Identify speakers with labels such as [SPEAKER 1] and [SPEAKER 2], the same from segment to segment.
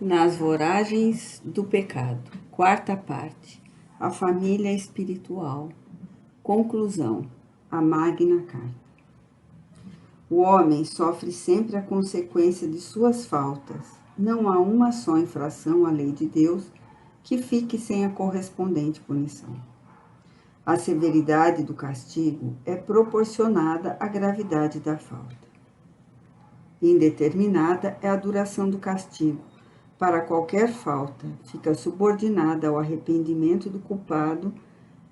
[SPEAKER 1] Nas voragens do pecado. Quarta parte. A família espiritual. Conclusão. A Magna Carta. O homem sofre sempre a consequência de suas faltas. Não há uma só infração à lei de Deus que fique sem a correspondente punição. A severidade do castigo é proporcionada à gravidade da falta. Indeterminada é a duração do castigo. Para qualquer falta, fica subordinada ao arrependimento do culpado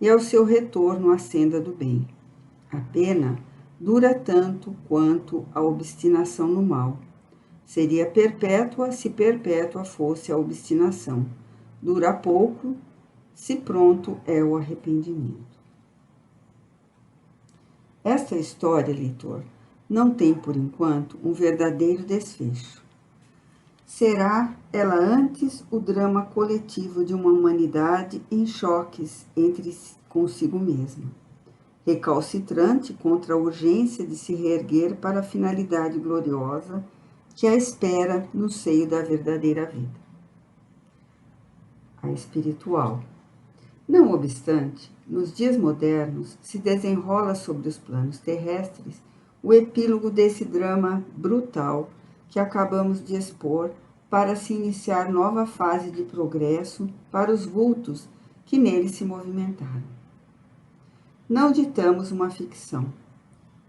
[SPEAKER 1] e ao seu retorno à senda do bem. A pena dura tanto quanto a obstinação no mal. Seria perpétua se perpétua fosse a obstinação. Dura pouco se pronto é o arrependimento. Esta história, leitor, não tem, por enquanto, um verdadeiro desfecho. Será ela antes o drama coletivo de uma humanidade em choques entre consigo mesma, recalcitrante contra a urgência de se reerguer para a finalidade gloriosa que a espera no seio da verdadeira vida. A espiritual. Não obstante, nos dias modernos se desenrola sobre os planos terrestres o epílogo desse drama brutal que acabamos de expor para se iniciar nova fase de progresso para os vultos que nele se movimentaram. Não ditamos uma ficção.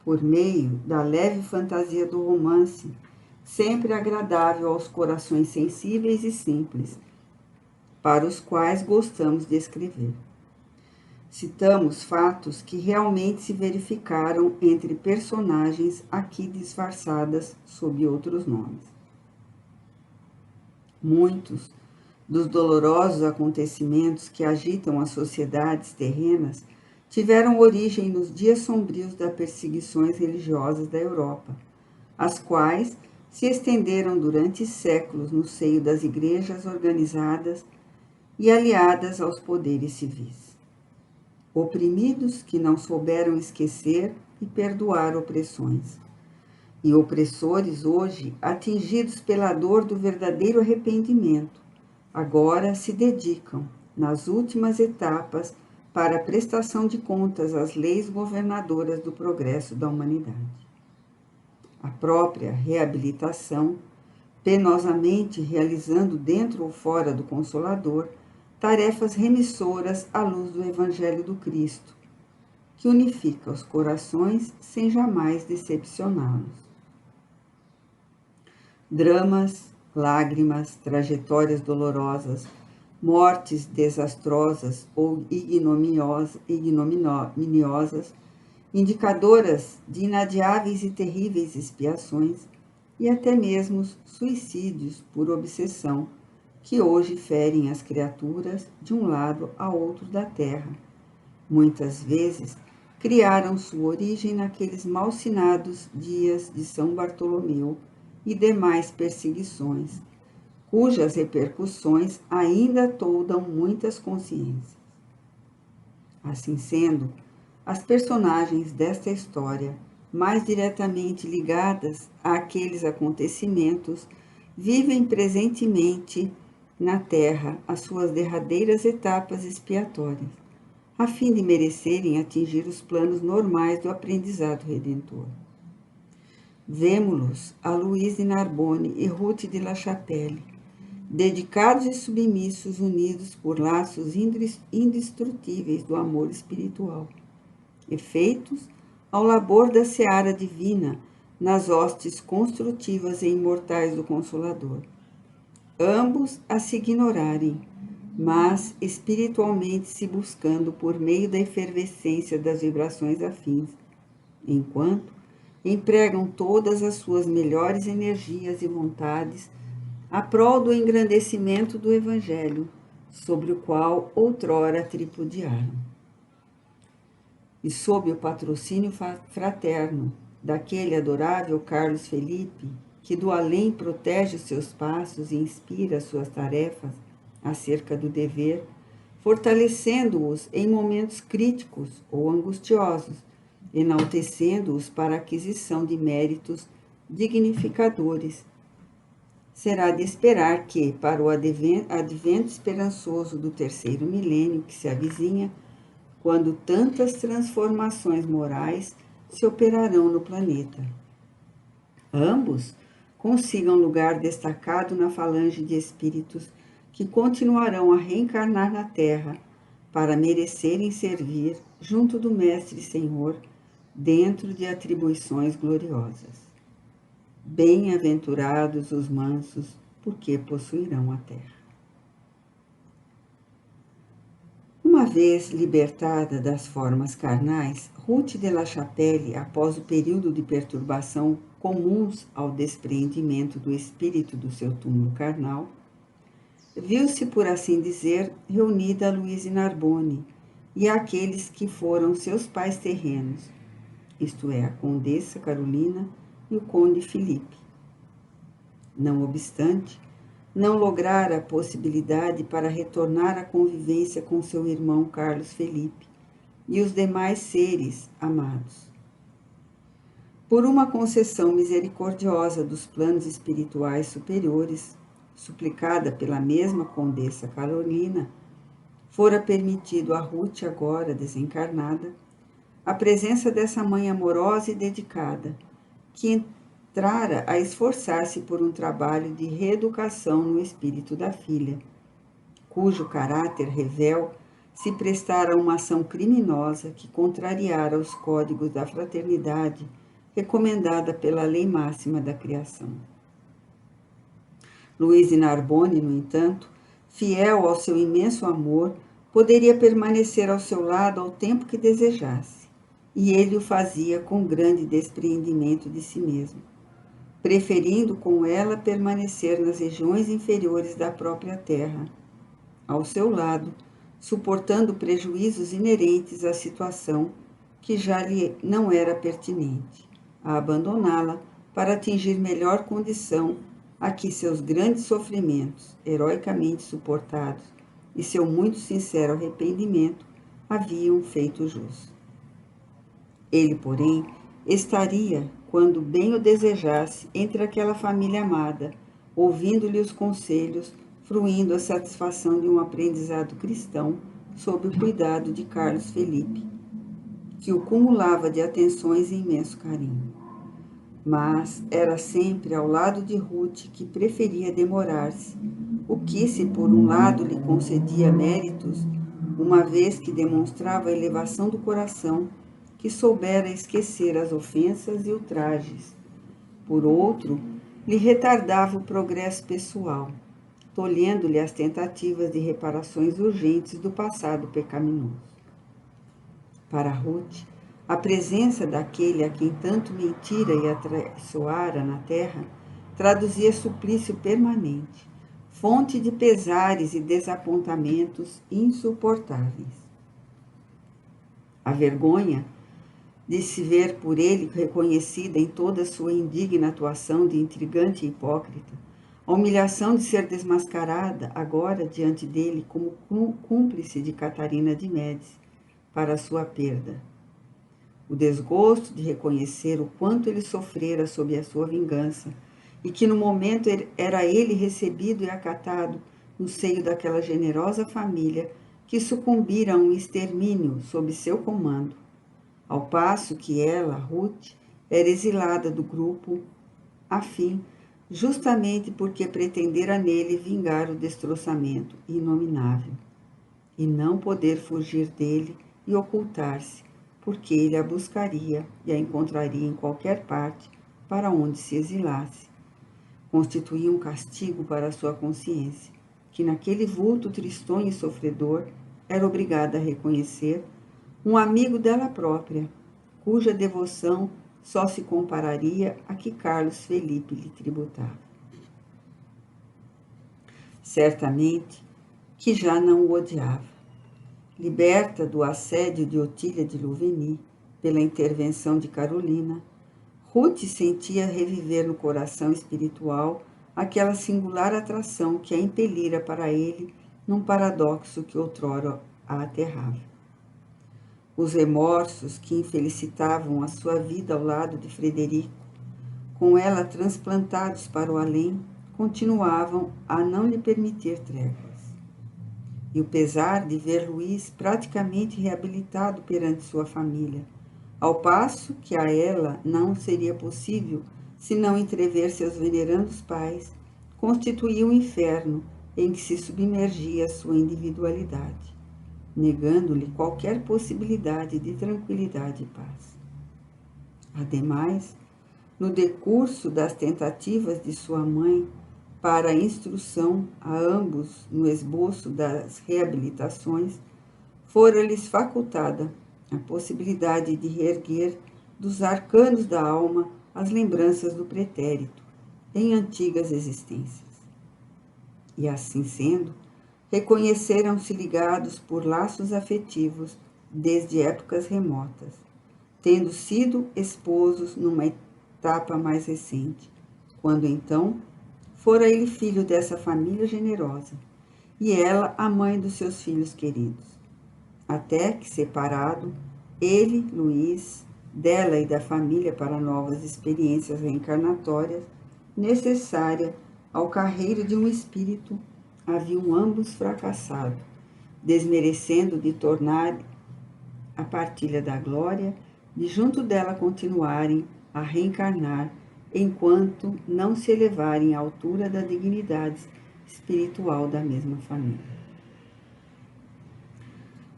[SPEAKER 1] Por meio da leve fantasia do romance, sempre agradável aos corações sensíveis e simples, para os quais gostamos de escrever. Citamos fatos que realmente se verificaram entre personagens aqui disfarçadas sob outros nomes. Muitos dos dolorosos acontecimentos que agitam as sociedades terrenas tiveram origem nos dias sombrios das perseguições religiosas da Europa, as quais se estenderam durante séculos no seio das igrejas organizadas e aliadas aos poderes civis. Oprimidos que não souberam esquecer e perdoar opressões. E opressores hoje, atingidos pela dor do verdadeiro arrependimento, agora se dedicam, nas últimas etapas, para a prestação de contas às leis governadoras do progresso da humanidade. A própria reabilitação, penosamente realizando dentro ou fora do Consolador, tarefas remissoras à luz do Evangelho do Cristo, que unifica os corações sem jamais decepcioná-los. Dramas, lágrimas, trajetórias dolorosas, mortes desastrosas ou ignominiosas, indicadoras de inadiáveis e terríveis expiações, e até mesmo suicídios por obsessão, que hoje ferem as criaturas de um lado a outro da terra. Muitas vezes criaram sua origem naqueles malsinados dias de São Bartolomeu e demais perseguições, cujas repercussões ainda toldam muitas consciências. Assim sendo, as personagens desta história, mais diretamente ligadas àqueles acontecimentos, vivem presentemente na Terra as suas derradeiras etapas expiatórias, a fim de merecerem atingir os planos normais do aprendizado redentor. Vemo-los a Luiz de Narbonne e Ruth de La Chapelle, dedicados e submissos, unidos por laços indestrutíveis do amor espiritual, efeitos ao labor da seara divina nas hostes construtivas e imortais do Consolador. Ambos a se ignorarem, mas espiritualmente se buscando por meio da efervescência das vibrações afins, enquanto empregam todas as suas melhores energias e vontades a prol do engrandecimento do Evangelho, sobre o qual outrora tripudiaram. E sob o patrocínio fraterno daquele adorável Carlos Felipe, que do além protege os seus passos e inspira as suas tarefas acerca do dever, fortalecendo-os em momentos críticos ou angustiosos, enaltecendo-os para a aquisição de méritos dignificadores, será de esperar que, para o advento esperançoso do terceiro milênio que se avizinha, quando tantas transformações morais se operarão no planeta, ambos consigam lugar destacado na falange de espíritos que continuarão a reencarnar na Terra para merecerem servir junto do Mestre Senhor dentro de atribuições gloriosas. Bem-aventurados os mansos, porque possuirão a terra. Uma vez libertada das formas carnais, Ruth de la Chapelle, após o período de perturbação comuns ao despreendimento do espírito do seu túmulo carnal, viu-se, por assim dizer, reunida a Louise Narbonne e àqueles que foram seus pais terrenos, isto é, a Condessa Carolina e o Conde Felipe. Não obstante, não lograra a possibilidade para retornar à convivência com seu irmão Carlos Felipe e os demais seres amados. Por uma concessão misericordiosa dos planos espirituais superiores, suplicada pela mesma Condessa Carolina, fora permitido a Ruth, agora desencarnada, a presença dessa mãe amorosa e dedicada, que entrara a esforçar-se por um trabalho de reeducação no espírito da filha, cujo caráter revel se prestara a uma ação criminosa que contrariara os códigos da fraternidade recomendada pela lei máxima da criação. Louise Narbonne, no entanto, fiel ao seu imenso amor, poderia permanecer ao seu lado ao tempo que desejasse, e ele o fazia com grande despreendimento de si mesmo, preferindo com ela permanecer nas regiões inferiores da própria terra, ao seu lado, suportando prejuízos inerentes à situação que já lhe não era pertinente, a abandoná-la para atingir melhor condição a que seus grandes sofrimentos, heroicamente suportados, e seu muito sincero arrependimento haviam feito jus. Ele, porém, estaria, quando bem o desejasse, entre aquela família amada, ouvindo-lhe os conselhos, fruindo a satisfação de um aprendizado cristão sob o cuidado de Carlos Felipe, que o cumulava de atenções e imenso carinho. Mas era sempre ao lado de Ruth que preferia demorar-se, o que, se por um lado lhe concedia méritos, uma vez que demonstrava a elevação do coração, que soubera esquecer as ofensas e ultrajes. Por outro, lhe retardava o progresso pessoal, tolhendo-lhe as tentativas de reparações urgentes do passado pecaminoso. Para Ruth, a presença daquele a quem tanto mentira e atraiçoara na terra traduzia suplício permanente, fonte de pesares e desapontamentos insuportáveis. A vergonha de se ver por ele reconhecida em toda a sua indigna atuação de intrigante e hipócrita, a humilhação de ser desmascarada agora diante dele como cúmplice de Catarina de Médici para a sua perda, o desgosto de reconhecer o quanto ele sofrera sob a sua vingança e que no momento era ele recebido e acatado no seio daquela generosa família que sucumbira a um extermínio sob seu comando, ao passo que ela, Ruth, era exilada do grupo, a fim, justamente porque pretendera nele vingar o destroçamento inominável, e não poder fugir dele e ocultar-se, porque ele a buscaria e a encontraria em qualquer parte para onde se exilasse. Constituía um castigo para a sua consciência, que naquele vulto tristonho e sofredor era obrigada a reconhecer um amigo dela própria, cuja devoção só se compararia a que Carlos Felipe lhe tributava. Certamente que já não o odiava. Liberta do assédio de Otília de Louveny pela intervenção de Carolina, Ruth sentia reviver no coração espiritual aquela singular atração que a impelira para ele num paradoxo que outrora a aterrava. Os remorsos que infelicitavam a sua vida ao lado de Frederico, com ela transplantados para o além, continuavam a não lhe permitir tréguas. E o pesar de ver Luís praticamente reabilitado perante sua família, ao passo que a ela não seria possível senão entrever seus venerandos pais, constituía um inferno em que se submergia sua individualidade, negando-lhe qualquer possibilidade de tranquilidade e paz. Ademais, no decurso das tentativas de sua mãe para a instrução a ambos no esboço das reabilitações, fora-lhes facultada a possibilidade de reerguer dos arcanos da alma as lembranças do pretérito em antigas existências. E assim sendo, reconheceram-se ligados por laços afetivos desde épocas remotas, tendo sido esposos numa etapa mais recente, quando então fora ele filho dessa família generosa, e ela a mãe dos seus filhos queridos. Até que, separado, ele, Luís, dela e da família para novas experiências reencarnatórias, necessária ao carreiro de um espírito, haviam ambos fracassado, desmerecendo de tornar a partilha da glória, de junto dela continuarem a reencarnar, enquanto não se elevarem à altura da dignidade espiritual da mesma família.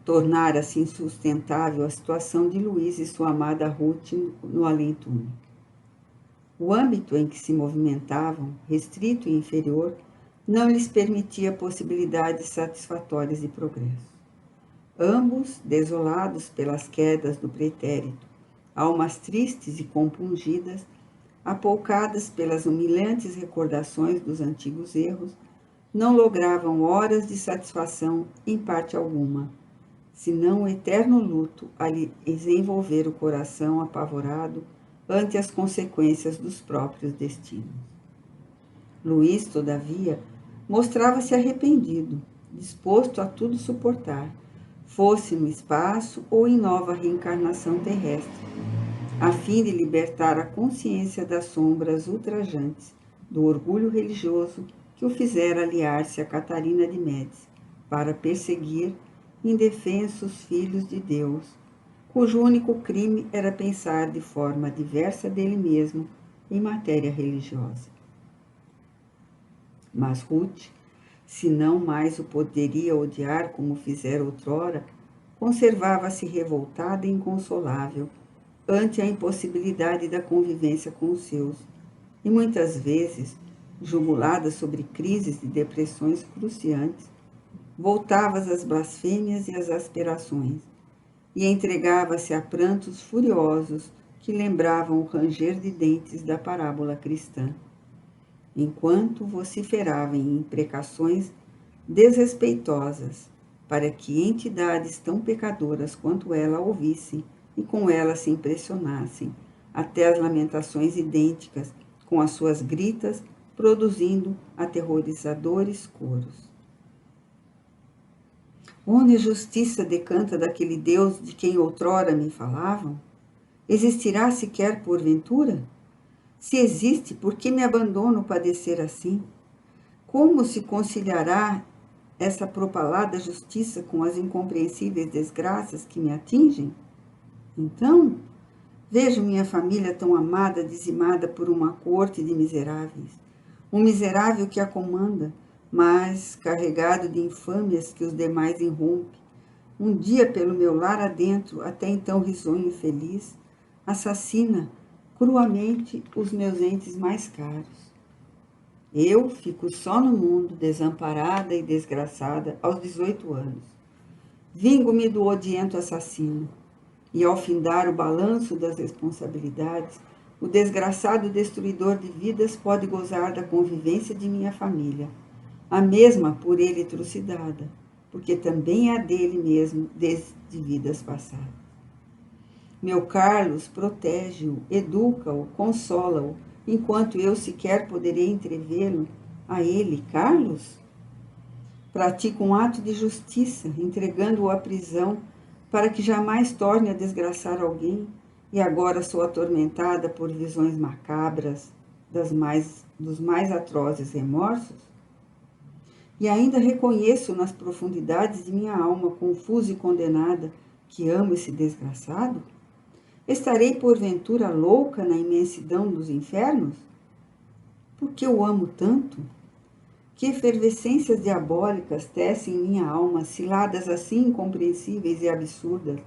[SPEAKER 1] Tornara-se insustentável a situação de Luís e sua amada Ruth no além-túmulo. O âmbito em que se movimentavam, restrito e inferior, não lhes permitia possibilidades satisfatórias de progresso. Ambos, desolados pelas quedas do pretérito, almas tristes e compungidas, apoucadas pelas humilhantes recordações dos antigos erros, não logravam horas de satisfação em parte alguma, senão o eterno luto a lhes envolver o coração apavorado ante as consequências dos próprios destinos. Luís, todavia, mostrava-se arrependido, disposto a tudo suportar, fosse no espaço ou em nova reencarnação terrestre, a fim de libertar a consciência das sombras ultrajantes do orgulho religioso que o fizera aliar-se a Catarina de Médici para perseguir indefensos filhos de Deus, cujo único crime era pensar de forma diversa dele mesmo em matéria religiosa. Mas Ruth, se não mais o poderia odiar como fizera outrora, conservava-se revoltada e inconsolável ante a impossibilidade da convivência com os seus, e muitas vezes, jugulada sobre crises de depressões cruciantes, voltava às blasfêmias e às aspirações, e entregava-se a prantos furiosos que lembravam o ranger de dentes da parábola cristã, enquanto vociferava em imprecações desrespeitosas, para que entidades tão pecadoras quanto ela ouvissem e com ela se impressionassem, até as lamentações idênticas com as suas gritas, produzindo aterrorizadores coros. Onde a justiça decanta daquele Deus de quem outrora me falavam? Existirá sequer porventura? Se existe, por que me abandono padecer assim? Como se conciliará essa propalada justiça com as incompreensíveis desgraças que me atingem? Então, vejo minha família tão amada dizimada por uma corte de miseráveis, um miserável que a comanda, mas carregado de infâmias que os demais irrompe, um dia pelo meu lar adentro, até então risonho e feliz, assassina cruamente os meus entes mais caros. Eu fico só no mundo, desamparada e desgraçada, aos 18 anos. Vingo-me do odiento assassino, e ao findar o balanço das responsabilidades, o desgraçado destruidor de vidas pode gozar da convivência de minha família, a mesma por ele trucidada, porque também é a dele mesmo desde vidas passadas. Meu Carlos protege-o, educa-o, consola-o, enquanto eu sequer poderei entrevê-lo a ele, Carlos? Pratico um ato de justiça, entregando-o à prisão, para que jamais torne a desgraçar alguém, e agora sou atormentada por visões macabras. dos mais atrozes remorsos? E ainda reconheço nas profundidades de minha alma confusa e condenada que amo esse desgraçado? Estarei porventura louca na imensidão dos infernos? Porque o amo tanto? Que efervescências diabólicas tecem em minha alma ciladas assim incompreensíveis e absurdas,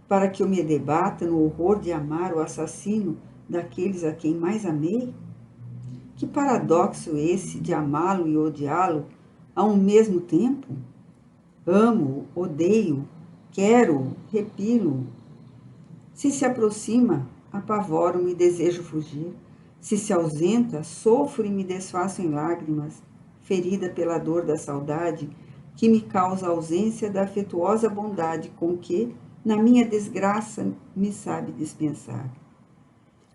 [SPEAKER 1] para que eu me debata no horror de amar o assassino daqueles a quem mais amei? Que paradoxo esse de amá-lo e odiá-lo a um mesmo tempo? Amo, odeio, quero, repilo. Se se aproxima, apavoro-me e desejo fugir. Se ausenta, sofro e me desfaço em lágrimas, ferida pela dor da saudade, que me causa a ausência da afetuosa bondade com que, na minha desgraça, me sabe dispensar.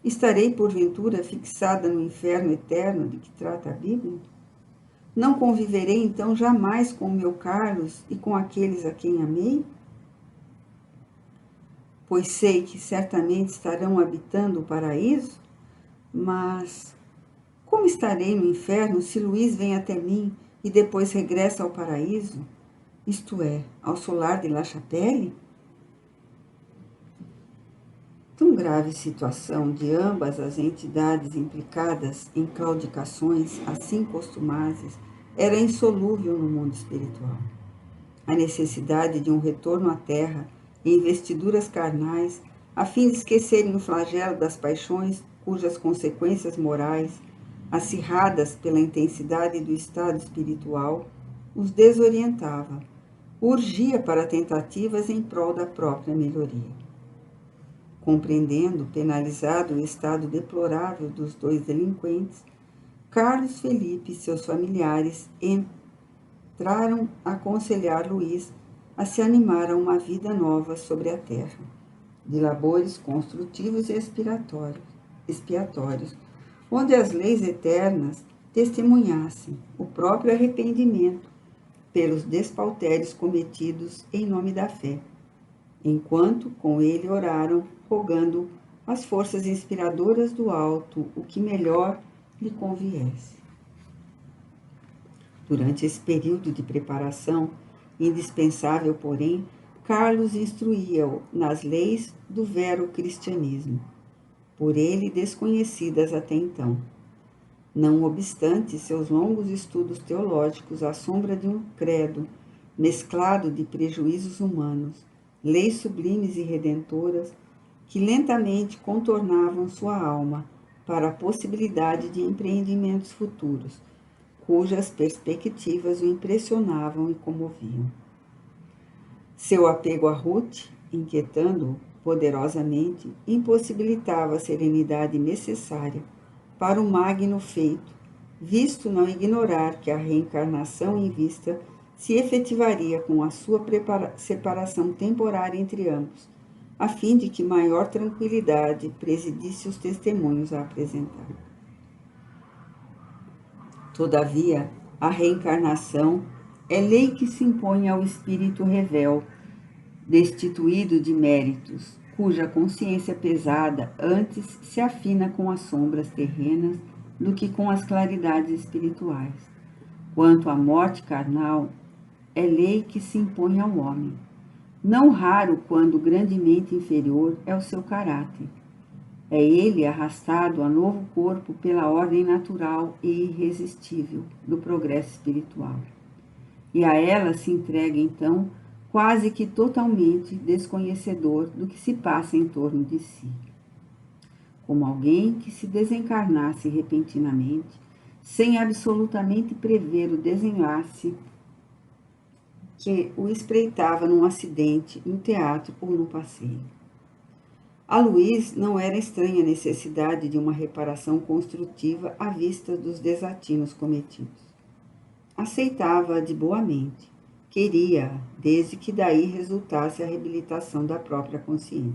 [SPEAKER 1] Estarei, porventura, fixada no inferno eterno de que trata a Bíblia? Não conviverei, então, jamais com o meu Carlos e com aqueles a quem amei? Pois sei que certamente estarão habitando o paraíso, mas como estarei no inferno se Luís vem até mim e depois regressa ao paraíso, isto é, ao solar de La Chapelle? Tão grave situação de ambas as entidades implicadas em claudicações assim costumazes era insolúvel no mundo espiritual. A necessidade de um retorno à terra e investiduras carnais, a fim de esquecerem o flagelo das paixões cujas consequências morais, acirradas pela intensidade do estado espiritual, os desorientava, urgia para tentativas em prol da própria melhoria. Compreendendo, penalizado, o estado deplorável dos dois delinquentes, Carlos Felipe e seus familiares entraram a aconselhar Luís a se animar a uma vida nova sobre a terra, de labores construtivos e expiatórios, onde as leis eternas testemunhassem o próprio arrependimento pelos despautérios cometidos em nome da fé, enquanto com ele oraram, rogando às forças inspiradoras do alto o que melhor lhe conviesse. Durante esse período de preparação, indispensável, porém, Carlos instruía-o nas leis do vero cristianismo, por ele desconhecidas até então. Não obstante seus longos estudos teológicos à sombra de um credo mesclado de prejuízos humanos, leis sublimes e redentoras, que lentamente contornavam sua alma para a possibilidade de empreendimentos futuros, cujas perspectivas o impressionavam e comoviam. Seu apego a Ruth, inquietando-o poderosamente, impossibilitava a serenidade necessária para o magno feito, visto não ignorar que a reencarnação em vista se efetivaria com a sua separação temporária entre ambos, a fim de que maior tranquilidade presidisse os testemunhos a apresentar. Todavia, a reencarnação é lei que se impõe ao espírito revel, destituído de méritos, cuja consciência pesada antes se afina com as sombras terrenas do que com as claridades espirituais. Quanto à morte carnal, é lei que se impõe ao homem. Não raro, quando grandemente inferior, é o seu caráter. É ele arrastado a novo corpo pela ordem natural e irresistível do progresso espiritual. E a ela se entrega, então, quase que totalmente desconhecedor do que se passa em torno de si. Como alguém que se desencarnasse repentinamente, sem absolutamente prever o desenlace que o espreitava num acidente, no teatro ou no passeio. A Luís não era estranha a necessidade de uma reparação construtiva à vista dos desatinos cometidos. Aceitava-a de boa mente, queria-a, desde que daí resultasse a reabilitação da própria consciência.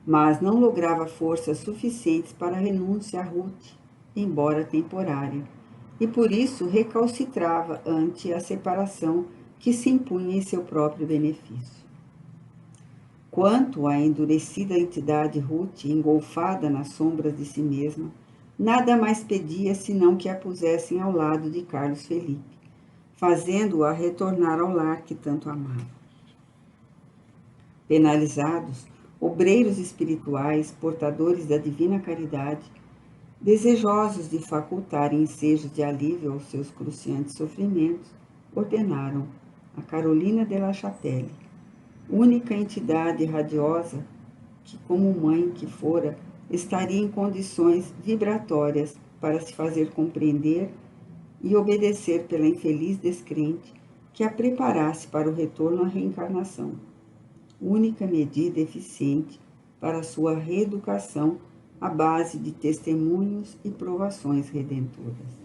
[SPEAKER 1] Mas não lograva forças suficientes para a renúncia a Ruth, embora temporária, e por isso recalcitrava ante a separação que se impunha em seu próprio benefício. Quanto à endurecida entidade Ruth, engolfada nas sombras de si mesma, nada mais pedia senão que a pusessem ao lado de Carlos Felipe, fazendo-a retornar ao lar que tanto amava. Penalizados, obreiros espirituais, portadores da divina caridade, desejosos de facultar ensejos de alívio aos seus cruciantes sofrimentos, ordenaram a Carolina de la Chapelle, única entidade radiosa que, como mãe que fora, estaria em condições vibratórias para se fazer compreender e obedecer pela infeliz descrente, que a preparasse para o retorno à reencarnação, única medida eficiente para sua reeducação à base de testemunhos e provações redentoras.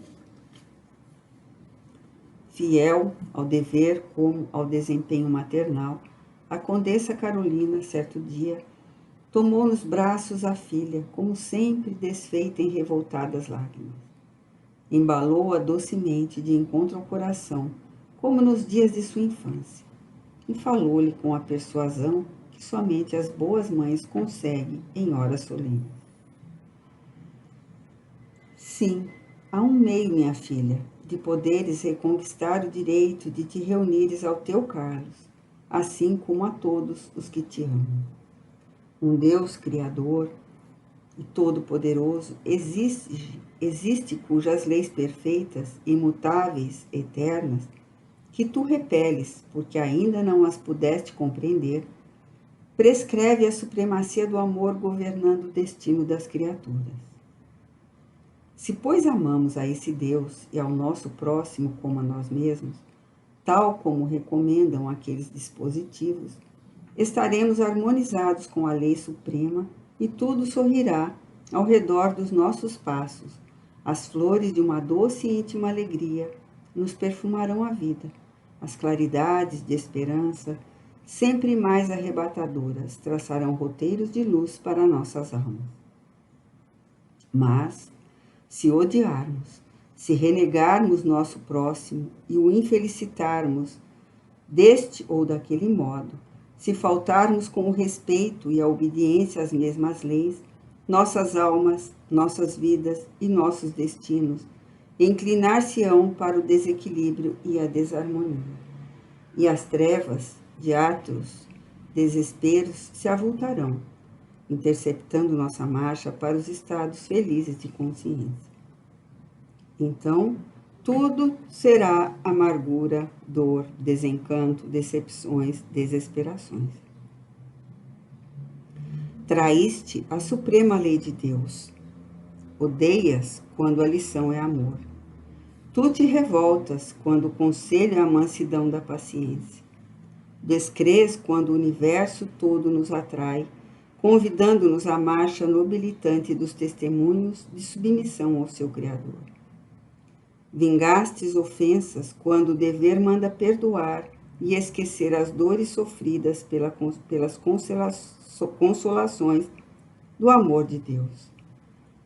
[SPEAKER 1] Fiel ao dever como ao desempenho maternal, a Condessa Carolina, certo dia, tomou nos braços a filha, como sempre desfeita em revoltadas lágrimas. Embalou-a docemente de encontro ao coração, como nos dias de sua infância, e falou-lhe com a persuasão que somente as boas mães conseguem em horas solenes. Sim, há um meio, minha filha, de poderes reconquistar o direito de te reunires ao teu Carlos, assim como a todos os que te amam. Um Deus Criador e Todo-Poderoso existe cujas leis perfeitas, imutáveis, eternas, que tu repeles, porque ainda não as pudeste compreender, prescreve a supremacia do amor governando o destino das criaturas. Se, pois, amamos a esse Deus e ao nosso próximo como a nós mesmos, tal como recomendam aqueles dispositivos, estaremos harmonizados com a lei suprema e tudo sorrirá ao redor dos nossos passos. As flores de uma doce e íntima alegria nos perfumarão a vida. As claridades de esperança, sempre mais arrebatadoras, traçarão roteiros de luz para nossas almas. Mas, se odiarmos, se renegarmos nosso próximo e o infelicitarmos deste ou daquele modo, se faltarmos com o respeito e a obediência às mesmas leis, nossas almas, nossas vidas e nossos destinos inclinar-se-ão para o desequilíbrio e a desarmonia. E as trevas de atos, desesperos se avultarão, interceptando nossa marcha para os estados felizes de consciência. Então, tudo será amargura, dor, desencanto, decepções, desesperações. Traíste a suprema lei de Deus. Odeias quando a lição é amor. Tu te revoltas quando o conselho é a mansidão da paciência. Descrês quando o universo todo nos atrai, convidando-nos à marcha nobilitante dos testemunhos de submissão ao seu Criador. Vingastes ofensas quando o dever manda perdoar e esquecer as dores sofridas pelas consolações do amor de Deus.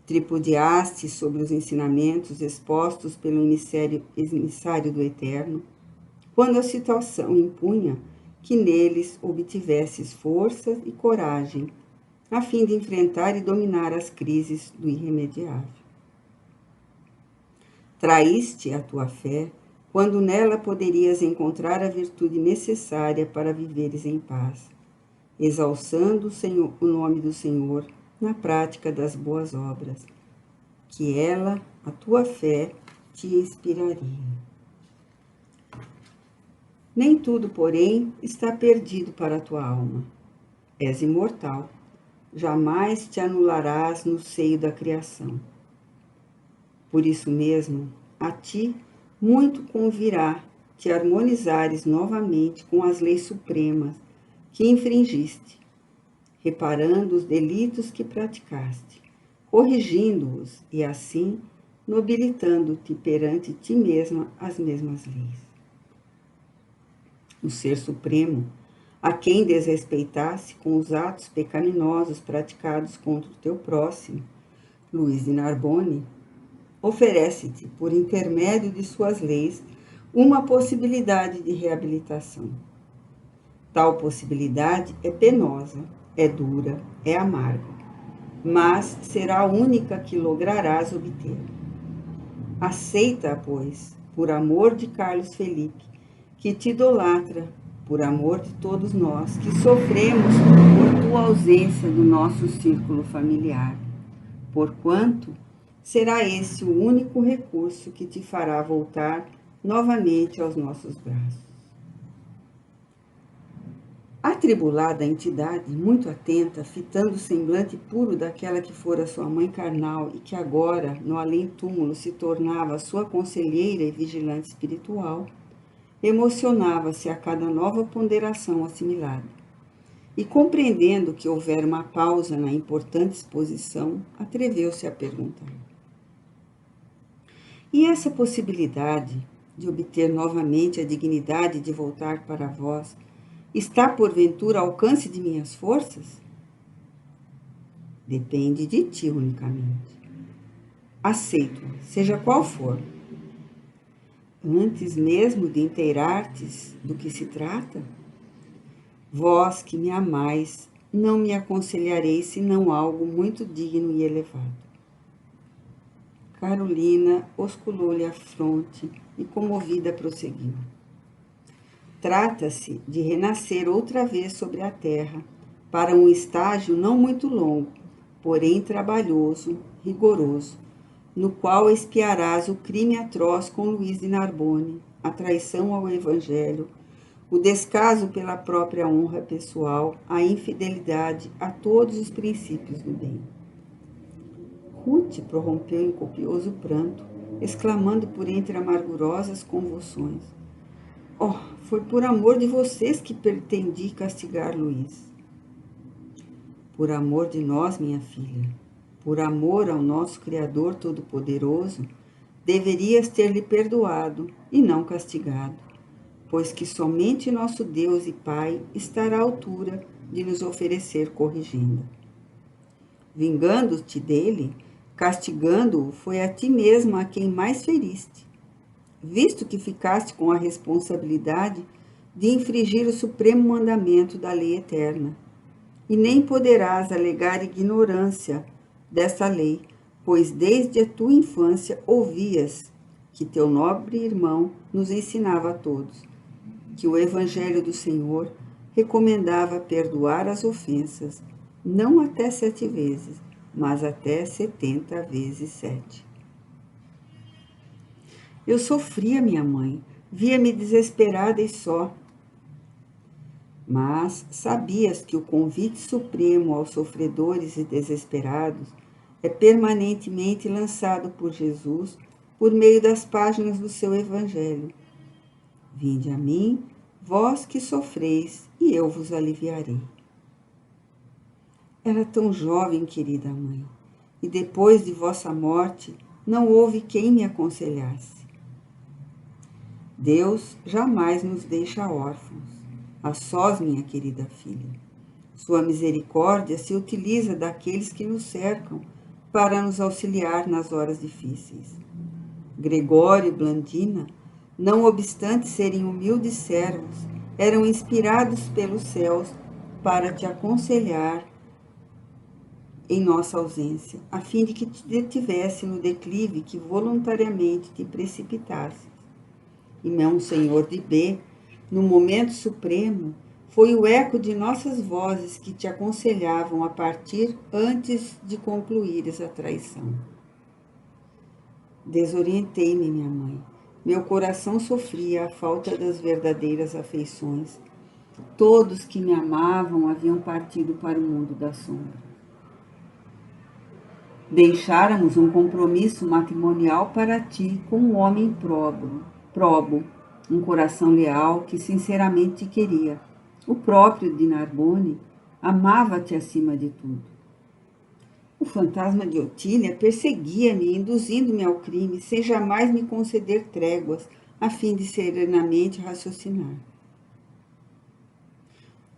[SPEAKER 1] Tripudiaste sobre os ensinamentos expostos pelo emissário do Eterno, quando a situação impunha que neles obtivesses força e coragem, a fim de enfrentar e dominar as crises do irremediável. Traíste a tua fé, quando nela poderias encontrar a virtude necessária para viveres em paz, exalçando o nome do Senhor na prática das boas obras, que ela, a tua fé, te inspiraria. Nem tudo, porém, está perdido para a tua alma. És imortal, jamais te anularás no seio da criação. Por isso mesmo, a ti muito convirá te harmonizares novamente com as leis supremas que infringiste, reparando os delitos que praticaste, corrigindo-os e assim nobilitando-te perante ti mesma as mesmas leis. O Ser Supremo, a quem desrespeitasse com os atos pecaminosos praticados contra o teu próximo, Luiz de Narbonne, oferece-te, por intermédio de suas leis, uma possibilidade de reabilitação. Tal possibilidade é penosa, é dura, é amarga. mas será a única que lograrás obter. Aceita-a, pois, por amor de Carlos Felipe, que te idolatra, por amor de todos nós, que sofremos por tua ausência do nosso círculo familiar, porquanto será esse o único recurso que te fará voltar novamente aos nossos braços. Atribulada a entidade, muito atenta, fitando o semblante puro daquela que fora sua mãe carnal e que agora, no além-túmulo, se tornava sua conselheira e vigilante espiritual, emocionava-se a cada nova ponderação assimilada. E, compreendendo que houvera uma pausa na importante exposição, atreveu-se a perguntar: e essa possibilidade de obter novamente a dignidade de voltar para vós está, porventura, ao alcance de minhas forças? Depende de ti unicamente. Aceito, seja qual for. Antes mesmo de inteirar-te do que se trata, vós que me amais, não me aconselhareis senão algo muito digno e elevado. Carolina osculou-lhe a fronte e, comovida, prosseguiu. Trata-se de renascer outra vez sobre a terra, para um estágio não muito longo, porém trabalhoso, rigoroso, no qual expiarás o crime atroz com Luís de Narbonne, a traição ao Evangelho, o descaso pela própria honra pessoal, a infidelidade a todos os princípios do bem. Ruth prorrompeu em copioso pranto, exclamando por entre amargurosas convulsões: oh, foi por amor de vocês que pretendi castigar Luís. Por amor de nós, minha filha, por amor ao nosso Criador Todo-Poderoso, deverias ter-lhe perdoado e não castigado, pois que somente nosso Deus e Pai estará à altura de nos oferecer corrigenda. Vingando-te dele, castigando-o, foi a ti mesma a quem mais feriste, visto que ficaste com a responsabilidade de infringir o supremo mandamento da lei eterna, e nem poderás alegar ignorância dessa lei, pois desde a tua infância ouvias que teu nobre irmão nos ensinava a todos, que o Evangelho do Senhor recomendava perdoar as ofensas, não até 7 vezes, mas até 70 vezes 7. Eu sofria, minha mãe, via-me desesperada e só. Mas sabias que o convite supremo aos sofredores e desesperados é permanentemente lançado por Jesus por meio das páginas do seu Evangelho. Vinde a mim, vós que sofreis, e eu vos aliviarei. Era tão jovem, querida mãe, e depois de vossa morte não houve quem me aconselhasse. Deus jamais nos deixa órfãos, a sós, minha querida filha. Sua misericórdia se utiliza daqueles que nos cercam para nos auxiliar nas horas difíceis. Gregório e Blandina, não obstante serem humildes servos, eram inspirados pelos céus para te aconselhar em nossa ausência, a fim de que te detivesse no declive que voluntariamente te precipitasse. E Monsenhor de B, no momento supremo, foi o eco de nossas vozes que te aconselhavam a partir antes de concluíres a traição. Desorientei-me, minha mãe. Meu coração sofria a falta das verdadeiras afeições. Todos que me amavam haviam partido para o mundo da sombra. Deixáramos um compromisso matrimonial para ti com um homem probo, um coração leal que sinceramente te queria. O próprio de Narbonne amava-te acima de tudo. O fantasma de Otília perseguia-me, induzindo-me ao crime, sem jamais me conceder tréguas, a fim de serenamente raciocinar.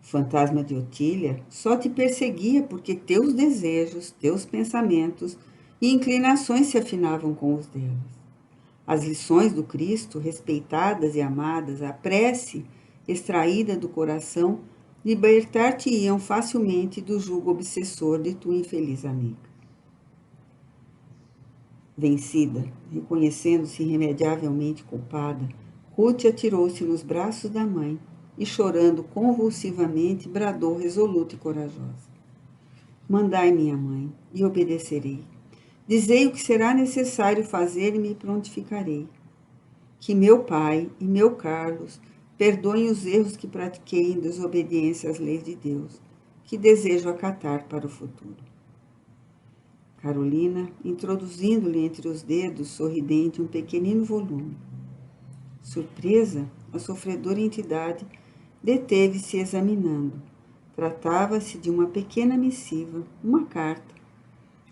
[SPEAKER 1] O fantasma de Otília só te perseguia porque teus desejos, teus pensamentos e inclinações se afinavam com os delas. As lições do Cristo, respeitadas e amadas, a prece extraída do coração, libertar-te-iam facilmente do jugo obsessor de tua infeliz amiga. Vencida, reconhecendo-se irremediavelmente culpada, Ruth atirou-se nos braços da mãe e, chorando convulsivamente, bradou resoluta e corajosa: Mandai, minha mãe, e obedecerei. Dizei o que será necessário fazer e me prontificarei. Que meu pai e meu Carlos perdoem os erros que pratiquei em desobediência às leis de Deus, que desejo acatar para o futuro. Carolina, introduzindo-lhe entre os dedos sorridente um pequenino volume. Surpresa, a sofredora entidade deteve-se examinando. Tratava-se de uma pequena missiva, uma carta.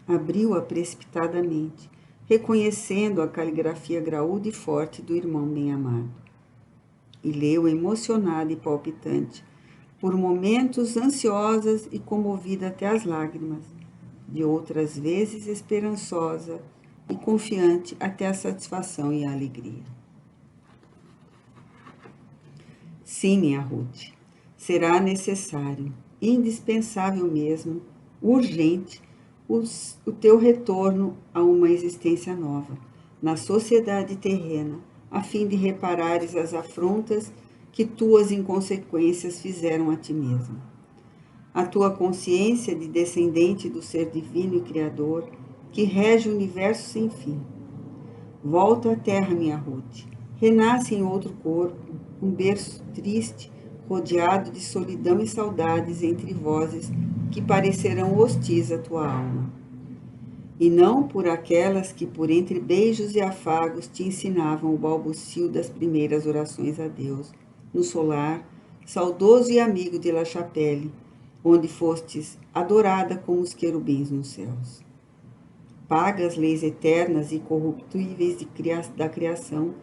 [SPEAKER 1] Abriu-a precipitadamente, reconhecendo a caligrafia graúda e forte do irmão bem-amado. E leu emocionada e palpitante, por momentos ansiosa e comovida até as lágrimas, de outras vezes esperançosa e confiante até a satisfação e a alegria. Sim, minha Ruth, será necessário, indispensável mesmo, urgente, o teu retorno a uma existência nova, na sociedade terrena, a fim de reparares as afrontas que tuas inconsequências fizeram a ti mesmo. A tua consciência de descendente do ser divino e criador, que rege o universo sem fim. Volta à terra, minha Ruth, renasce em outro corpo, um berço triste, rodeado de solidão e saudades entre vozes que parecerão hostis à tua alma. E não por aquelas que, por entre beijos e afagos, te ensinavam o balbucio das primeiras orações a Deus, no solar, saudoso e amigo de La Chapelle, onde fostes adorada como os querubins nos céus. Paga as leis eternas e corruptíveis da criação,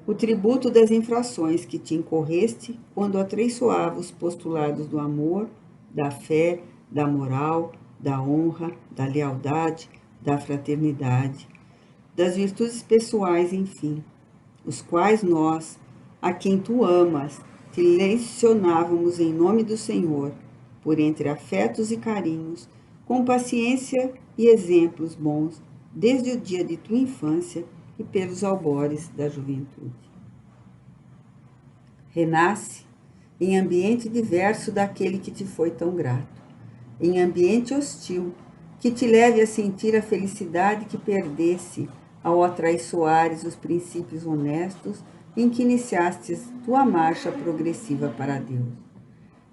[SPEAKER 1] o tributo das infrações que te incorreste quando atraiçoava os postulados do amor, da fé, da moral, da honra, da lealdade, da fraternidade, das virtudes pessoais, enfim, os quais nós, a quem tu amas, te lecionávamos em nome do Senhor, por entre afetos e carinhos, com paciência e exemplos bons, desde o dia de tua infância e pelos albores da juventude. Renasce em ambiente diverso daquele que te foi tão grato, em ambiente hostil, que te leve a sentir a felicidade que perdesse ao atraiçoares os princípios honestos em que iniciastes tua marcha progressiva para Deus.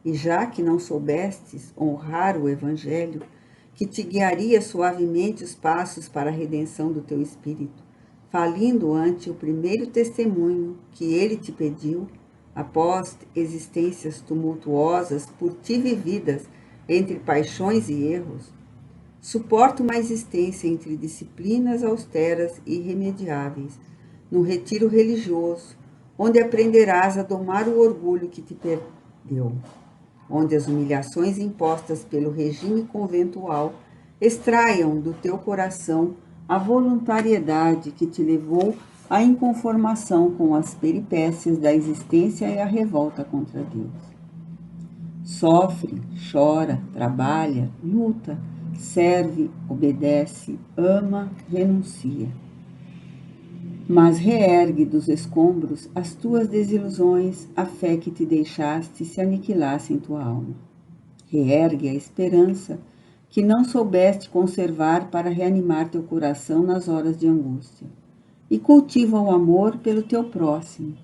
[SPEAKER 1] E já que não soubestes honrar o Evangelho, que te guiaria suavemente os passos para a redenção do teu espírito, falindo ante o primeiro testemunho que ele te pediu, após existências tumultuosas por ti vividas entre paixões e erros, suporta uma existência entre disciplinas austeras e irremediáveis, no retiro religioso, onde aprenderás a domar o orgulho que te perdeu, onde as humilhações impostas pelo regime conventual extraiam do teu coração a voluntariedade que te levou à inconformação com as peripécias da existência e a revolta contra Deus. Sofre, chora, trabalha, luta, serve, obedece, ama, renuncia. Mas reergue dos escombros as tuas desilusões, a fé que te deixaste se aniquilasse em tua alma. Reergue a esperança que não soubeste conservar para reanimar teu coração nas horas de angústia. E cultiva o amor pelo teu próximo,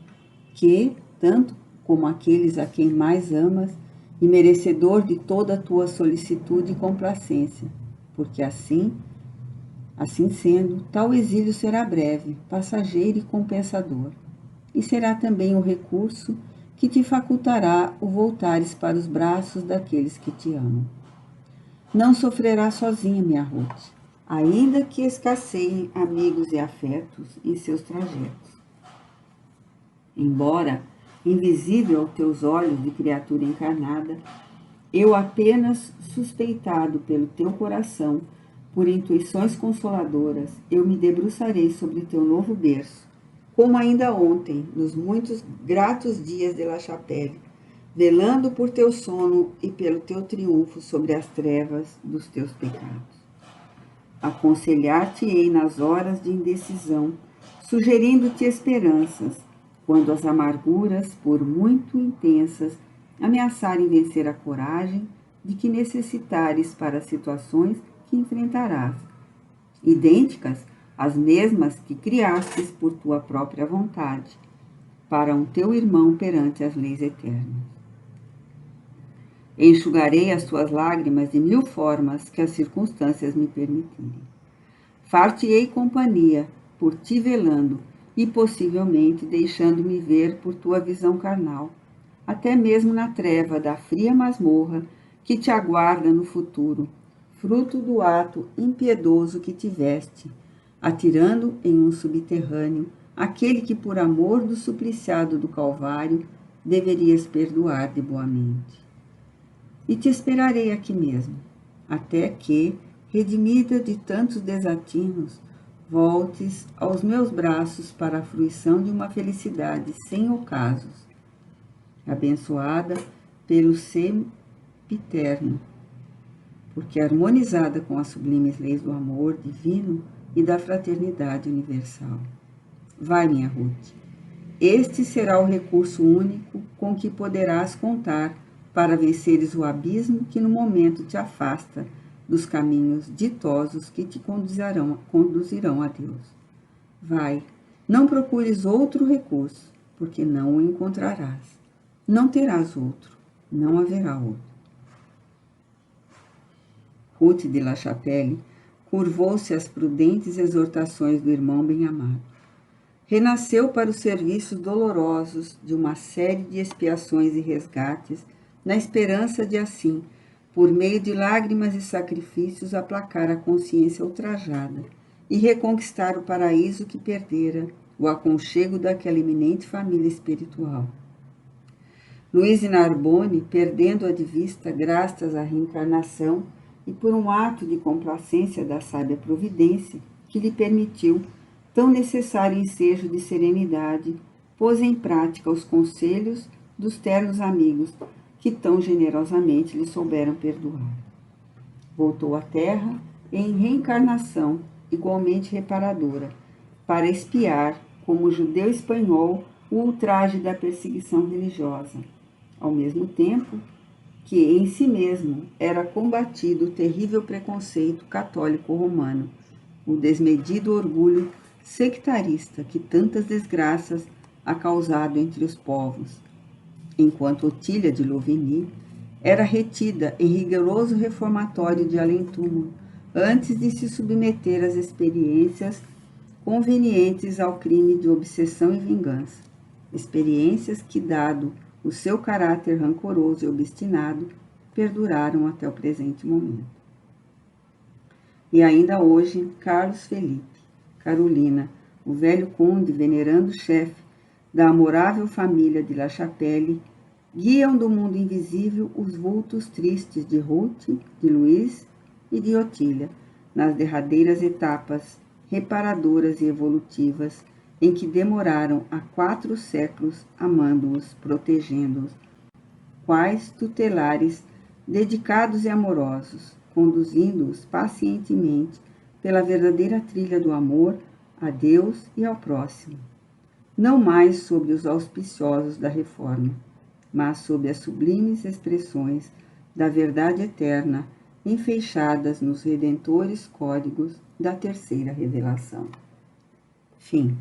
[SPEAKER 1] que, tanto como aqueles a quem mais amas, e merecedor de toda a tua solicitude e complacência, porque assim sendo, tal exílio será breve, passageiro e compensador, e será também o recurso que te facultará o voltares para os braços daqueles que te amam. Não sofrerás sozinha, minha Ruth, ainda que escasseiem amigos e afetos em seus trajetos. Embora invisível aos teus olhos de criatura encarnada, eu apenas suspeitado pelo teu coração, por intuições consoladoras, eu me debruçarei sobre teu novo berço, como ainda ontem, nos muitos gratos dias de La Chapelle, velando por teu sono e pelo teu triunfo sobre as trevas dos teus pecados. Aconselhar-te-ei nas horas de indecisão, sugerindo-te esperanças, quando as amarguras, por muito intensas, ameaçarem vencer a coragem de que necessitares para as situações que enfrentarás, idênticas às mesmas que criastes por tua própria vontade, para um teu irmão perante as leis eternas. Enxugarei as tuas lágrimas de 1000 formas que as circunstâncias me permitirem. Far-te-ei companhia, por ti velando, e possivelmente deixando-me ver por tua visão carnal, até mesmo na treva da fria masmorra que te aguarda no futuro, fruto do ato impiedoso que tiveste, atirando em um subterrâneo aquele que por amor do supliciado do Calvário deverias perdoar de boa mente. E te esperarei aqui mesmo, até que, redimida de tantos desatinos, voltes aos meus braços para a fruição de uma felicidade sem ocasos, abençoada pelo sempiterno, porque harmonizada com as sublimes leis do amor divino e da fraternidade universal. Vai, minha Ruth, este será o recurso único com que poderás contar para venceres o abismo que no momento te afasta dos caminhos ditosos que te conduzirão a Deus. Vai, não procures outro recurso, porque não o encontrarás. Não terás outro, não haverá outro. Ruth de La Chapelle curvou-se às prudentes exortações do irmão bem-amado. Renasceu para os serviços dolorosos de uma série de expiações e resgates, na esperança de assim, por meio de lágrimas e sacrifícios, aplacar a consciência ultrajada e reconquistar o paraíso que perdera, o aconchego daquela eminente família espiritual. Louise Narbonne, perdendo-a de vista graças à reencarnação e por um ato de complacência da sábia providência que lhe permitiu tão necessário ensejo de serenidade, pôs em prática os conselhos dos ternos amigos que tão generosamente lhe souberam perdoar. Voltou à terra em reencarnação igualmente reparadora, para expiar, como judeu espanhol, o ultraje da perseguição religiosa, ao mesmo tempo que em si mesmo era combatido o terrível preconceito católico romano, o desmedido orgulho sectarista que tantas desgraças ha causado entre os povos, enquanto Otília de Louvigny era retida em rigoroso reformatório de além-túmulo antes de se submeter às experiências convenientes ao crime de obsessão e vingança, experiências que, dado o seu caráter rancoroso e obstinado, perduraram até o presente momento. E ainda hoje, Carlos Felipe, Carolina, o velho conde venerando chefe da amorável família de La Chapelle, guiam do mundo invisível os vultos tristes de Ruth, de Luís e de Otília, nas derradeiras etapas reparadoras e evolutivas em que demoraram há 4 séculos amando-os, protegendo-os, quais tutelares dedicados e amorosos, conduzindo-os pacientemente pela verdadeira trilha do amor a Deus e ao próximo, não mais sob os auspiciosos da reforma, mas sob as sublimes expressões da verdade eterna enfeixadas nos redentores códigos da terceira revelação. Fim.